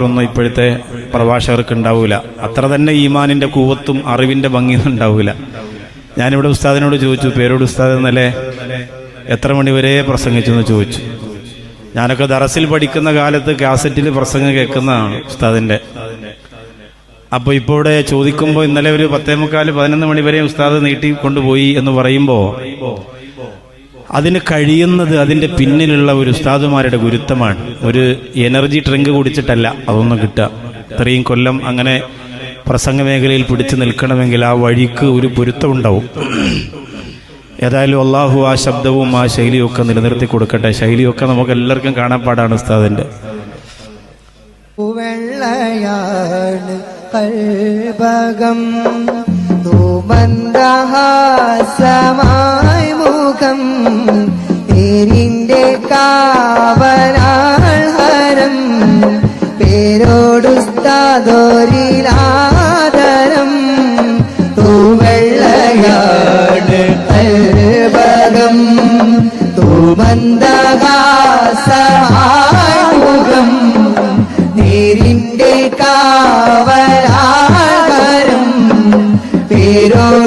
ഒന്നും ഇപ്പോഴത്തെ പ്രഭാഷകർക്ക് ഉണ്ടാവില്ല. അത്ര തന്നെ ഈമാനിന്റെ കൂവത്തും അറിവിന്റെ ഭംഗിയൊന്നും ഉണ്ടാവില്ല. ഞാനിവിടെ ഉസ്താദിനോട് ചോദിച്ചു, പേരോട് ഉസ്താദ് എന്നല്ലേ, എത്ര മണിവരെ പ്രസംഗിച്ചു എന്ന് ചോദിച്ചു. ഞാനൊക്കെ ദറസിൽ പഠിക്കുന്ന കാലത്ത് കാസറ്റിൽ പ്രസംഗം കേൾക്കുന്നതാണ് ഉസ്താദിന്റെ. അപ്പോൾ ഇപ്പോൾ ഇവിടെ ചോദിക്കുമ്പോൾ ഇന്നലെ ഒരു 10:45-11 മണി വരെ ഉസ്താദ് നീട്ടി കൊണ്ടുപോയി എന്ന് പറയുമ്പോൾ അതിന് കഴിയുന്നത് അതിൻ്റെ പിന്നിലുള്ള ഒരു ഉസ്താദുമാരുടെ ഗുരുത്വമാണ്. ഒരു എനർജി ഡ്രിങ്ക് കുടിച്ചിട്ടല്ല അതൊന്നും കിട്ടുക. ഇത്രയും കൊല്ലം അങ്ങനെ പ്രസംഗ മേഖലയിൽ പിടിച്ചു നിൽക്കണമെങ്കിൽ ആ വഴിക്ക് ഒരു പൊരുത്തം ഉണ്ടാവും. ഏതായാലും അള്ളാഹു ആ ശബ്ദവും ആ ശൈലിയൊക്കെ നിലനിർത്തി കൊടുക്കട്ടെ. ശൈലിയൊക്കെ നമുക്ക് എല്ലാവർക്കും കാണാപ്പാടാണ് ഉസ്താദിന്റെ. കൽബകം മന്ദഹാസമായി മുഖം പേരിന്റെ കാവലാൾ ഹരം പേരോടുസ്താദോരിലാദരം തൂവെള്ളയാട് കൽബകം തൂമന്ദഹാസമായി മുഖം പേരിന്റെ കാവലാൾ ഹരം പേരോട്